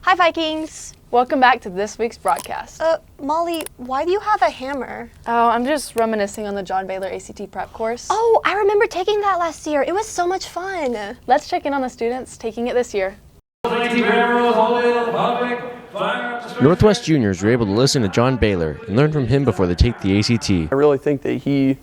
Hi, Vikings! Welcome back to this week's broadcast. Molly, why do you have a hammer? Oh, I'm just reminiscing on the John Baylor ACT prep course. Oh, I remember taking that last year. It was so much fun. Let's check in on the students taking it this year. Northwest juniors were able to listen to John Baylor and learn from him before they take the ACT. I really think that he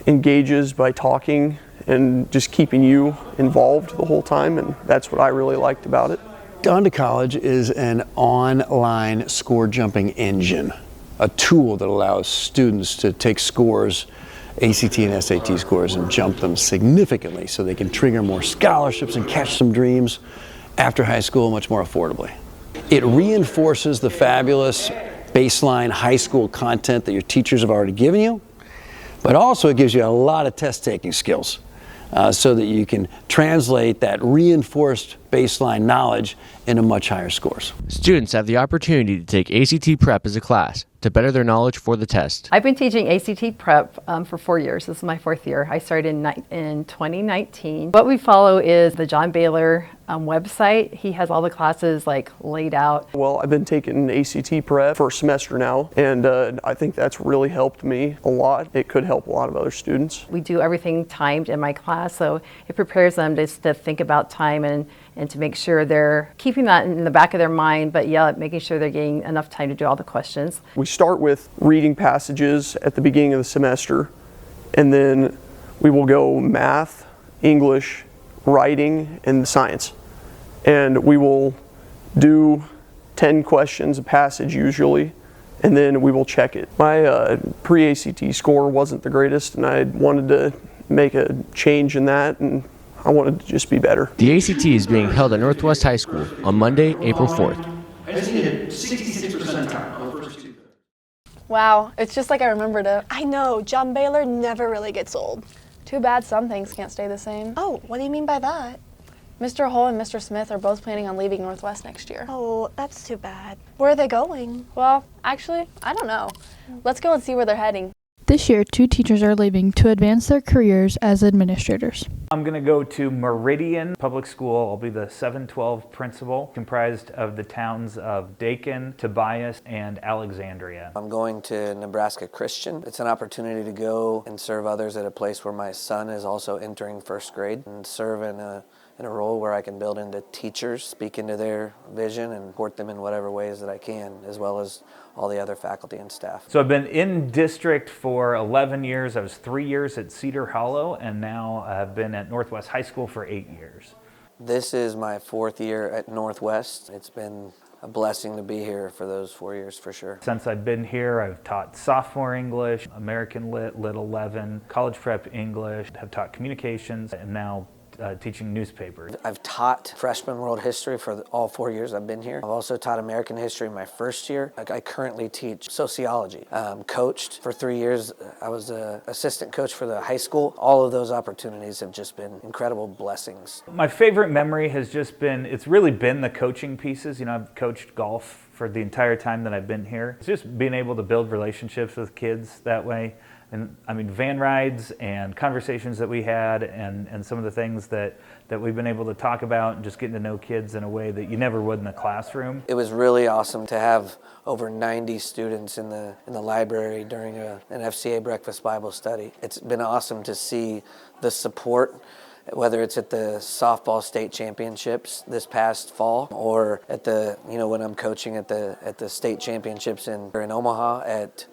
engages by talking and just keeping you involved the whole time, and that's what I really liked about it. Gone to College is an online score jumping engine, a tool that allows students to take scores, ACT and SAT scores, and jump them significantly so they can trigger more scholarships and catch some dreams after high school much more affordably. It reinforces the fabulous baseline high school content that your teachers have already given you, but also it gives you a lot of test taking skills so that you can translate that reinforced baseline knowledge into much higher scores. Students have the opportunity to take ACT Prep as a class to better their knowledge for the test. I've been teaching ACT Prep for 4 years. This is my 4th year. I started in 2019. What we follow is the John Baylor website. He has all the classes laid out. Well, I've been taking ACT prep for a semester now, and I think that's really helped me a lot. It could help a lot of other students. We do everything timed in my class, so it prepares them just to think about time and to make sure they're keeping that in the back of their mind, but making sure they're getting enough time to do all the questions. We start with reading passages at the beginning of the semester, and then we will go math, English, writing, and science. And we will do 10 questions a passage usually, and then we will check it. My pre-ACT score wasn't the greatest, and I wanted to make a change in that, and I wanted to just be better. The ACT is being held at Northwest High School on Monday, April 4th. I just needed 66% on the first two. Wow, it's just like I remembered it. I know, John Baylor never really gets old. Too bad some things can't stay the same. Oh, what do you mean by that? Mr. Hull and Mr. Smith are both planning on leaving Northwest next year. Oh, that's too bad. Where are they going? Well, actually, I don't know. Let's go and see where they're heading. This year, 2 teachers are leaving to advance their careers as administrators. I'm going to go to Meridian Public School. I'll be the 712 principal, comprised of the towns of Dakin, Tobias, and Alexandria. I'm going to Nebraska Christian. It's an opportunity to go and serve others at a place where my son is also entering 1st grade and serve in a role where I can build into teachers, speak into their vision, and support them in whatever ways that I can, as well as all the other faculty and staff. So I've been in district for 11 years. I was 3 years at Cedar Hollow, and now I've been at Northwest High School for 8 years. This is my 4th year at Northwest. It's been a blessing to be here for those 4 years for sure. Since I've been here, I've taught sophomore English, American Lit, Lit 11, college prep English, have taught communications, and now teaching newspapers. I've taught freshman world history for all 4 years I've been here. I've also taught American history my 1st year. I currently teach sociology. Coached for 3 years. I was an assistant coach for the high school. All of those opportunities have just been incredible blessings. My favorite memory has just been, it's really been the coaching pieces. You know, I've coached golf for the entire time that I've been here. It's just being able to build relationships with kids that way. And I mean, van rides and conversations that we had and some of the things that we've been able to talk about and just getting to know kids in a way that you never would in the classroom. It was really awesome to have over 90 students in the library during an FCA breakfast Bible study. It's been awesome to see the support, whether it's at the softball state championships this past fall or at when I'm coaching at the state championships in Omaha at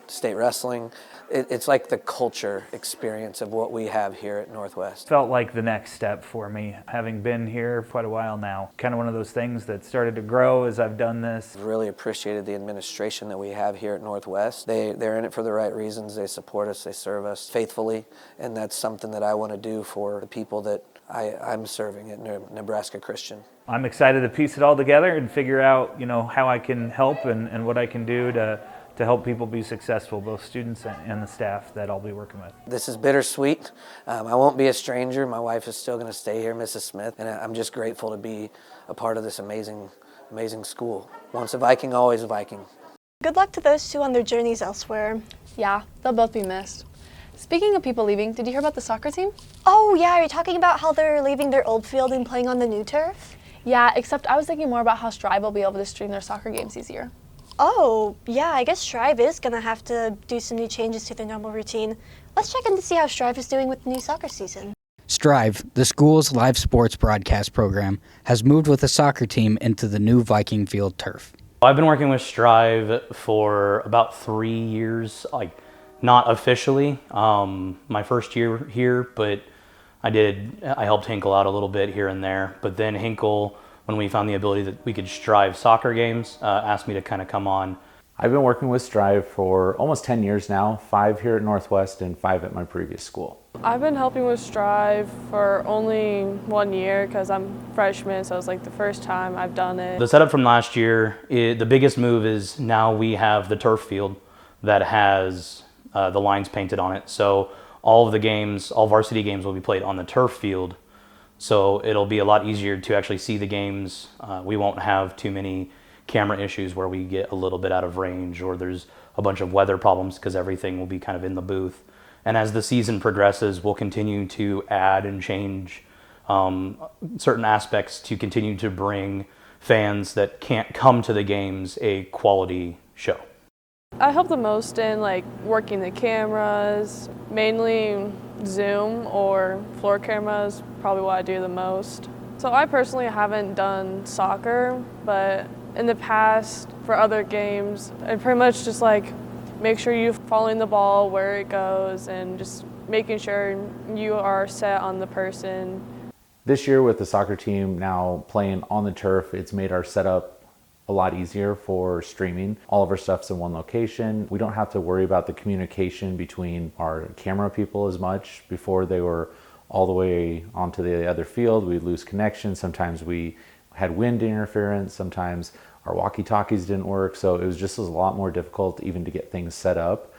state wrestling. It's like the culture experience of what we have here at Northwest. Felt like the next step for me, having been here for quite a while now. Kind of one of those things that started to grow as I've done this. Really appreciated the administration that we have here at Northwest. They're in it for the right reasons. They support us, they serve us faithfully, and that's something that I want to do for the people that I'm serving at Nebraska Christian. I'm excited to piece it all together and figure out, how I can help and what I can do to help people be successful, both students and the staff that I'll be working with. This is bittersweet. I won't be a stranger. My wife is still going to stay here, Mrs. Smith, and I'm just grateful to be a part of this amazing school. Once a Viking, always a Viking. Good luck to those 2 on their journeys elsewhere. Yeah, they'll both be missed. Speaking of people leaving, did you hear about the soccer team? Oh yeah, are you talking about how they're leaving their old field and playing on the new turf? Yeah, except I was thinking more about how STRIV will be able to stream their soccer games easier. Oh, yeah, I guess STRIV is going to have to do some new changes to their normal routine. Let's check in to see how STRIV is doing with the new soccer season. STRIV, the school's live sports broadcast program, has moved with the soccer team into the new Viking field turf. I've been working with STRIV for about 3 years, like not officially. My first year here, but I helped Hinkle out a little bit here and there. But then Hinkle, when we found the ability that we could STRIV soccer games, asked me to kind of come on. I've been working with STRIV for almost 10 years now, 5 here at Northwest and 5 at my previous school. I've been helping with STRIV for only 1 year because I'm freshman, so it's like the first time I've done it. The setup from last year, the biggest move is now we have the turf field that has the lines painted on it. So all of the games, all varsity games will be played on the turf field. So it'll be a lot easier to actually see the games. We won't have too many camera issues where we get a little bit out of range or there's a bunch of weather problems because everything will be kind of in the booth. And as the season progresses, we'll continue to add and change certain aspects to continue to bring fans that can't come to the games a quality show. I help the most in like working the cameras, mainly zoom or floor cameras, probably what I do the most. So I personally haven't done soccer, but in the past for other games, I pretty much just like make sure you're following the ball where it goes and just making sure you are set on the person. This year with the soccer team now playing on the turf, it's made our setup a lot easier for streaming. All of our stuff's in one location. We don't have to worry about the communication between our camera people as much. Before they were all the way onto the other field, we'd lose connection. Sometimes we had wind interference. Sometimes our walkie-talkies didn't work. So it was just a lot more difficult even to get things set up.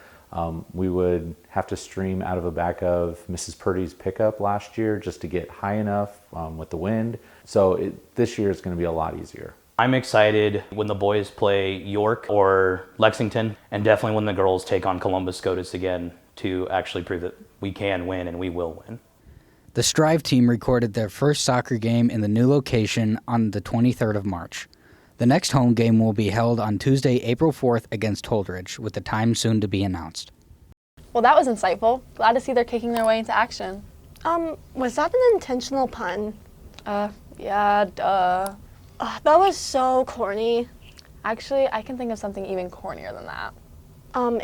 We would have to stream out of the back of Mrs. Purdy's pickup last year just to get high enough with the wind. So this year it's going to be a lot easier. I'm excited when the boys play York or Lexington, and definitely when the girls take on Columbus SCOTUS again to actually prove that we can win and we will win. The STRIV team recorded their first soccer game in the new location on the 23rd of March. The next home game will be held on Tuesday, April 4th against Holdridge, with the time soon to be announced. Well, that was insightful. Glad to see they're kicking their way into action. Was that an intentional pun? Yeah, duh. That was so corny. Actually, I can think of something even cornier than that.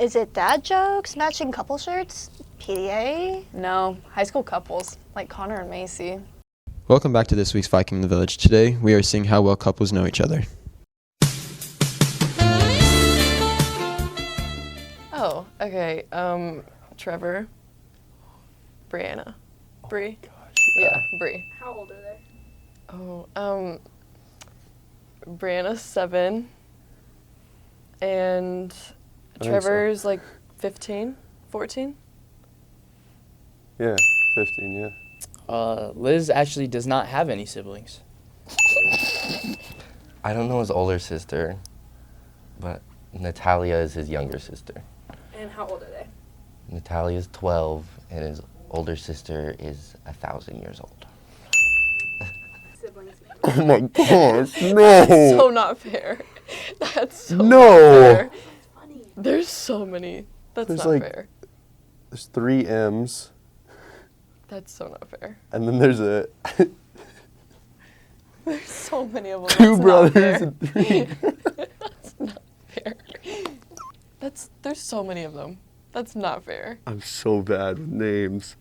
Is it dad jokes, matching couple shirts, PDA? No, high school couples, like Connor and Macy. Welcome back to this week's Viking in the Village. Today, we are seeing how well couples know each other. Oh, okay. Trevor, Brianna, Bree. Yeah, Bree. How old are they? Oh, Brianna's 7, and Trevor's like 15, 14. Yeah, 15, yeah. Liz actually does not have any siblings. I don't know his older sister, but Natalia is his younger sister. And how old are they? Natalia's 12, and his older sister is 1,000 years old. Siblings. Oh my gosh, no! That's so not fair. That's so no. not fair. There's so many. That's There's not like, fair. There's 3 M's. That's so not fair. And then there's There's so many of them. 2 That's brothers not and 3. That's not fair. There's so many of them. That's not fair. I'm so bad with names.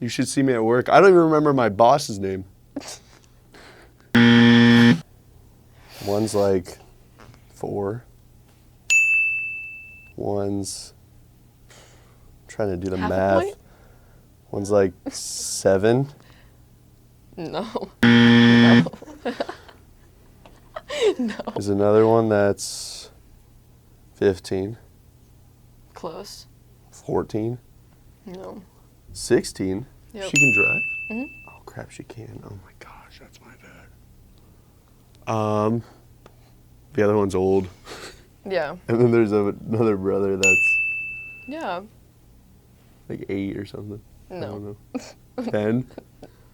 You should see me at work. I don't even remember my boss's name. One's like 4. One's trying to do the Half a math. point? One's like 7. No. No. No. There's another one that's 15. Close. 14. No. 16. Yep. She can drive. Mhm. Oh crap, she can. Oh my gosh, that's my bad. The other one's old. Yeah. And then there's another brother that's Yeah. like 8 or something. No. I don't know. 10.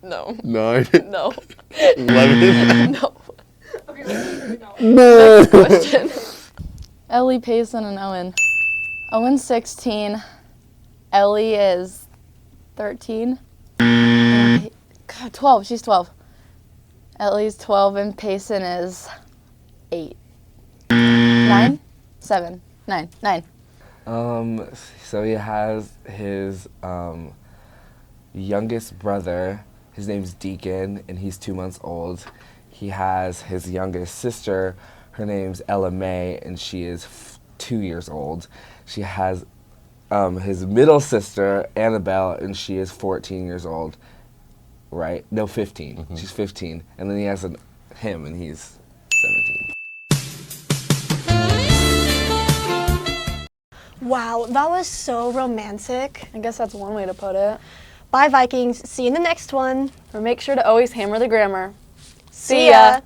No. 9. No. 11. No. No. Next question. Ellie, Payson, and Owen. Owen's 16. Ellie is 13. God, 12. She's 12. Ellie's 12 and Payson is 8. 9? 7. 9. 9. So he has his youngest brother. His name's Deacon, and he's 2 months old. He has his youngest sister. Her name's Ella May, and she is 2 years old. She has his middle sister, Annabelle, and she is 14 years old. Right? No, 15. Mm-hmm. She's 15. And then he has him, and he's 17. Wow, that was so romantic. I guess that's one way to put it. Bye, Vikings. See you in the next one. But make sure to always hammer the grammar. See ya.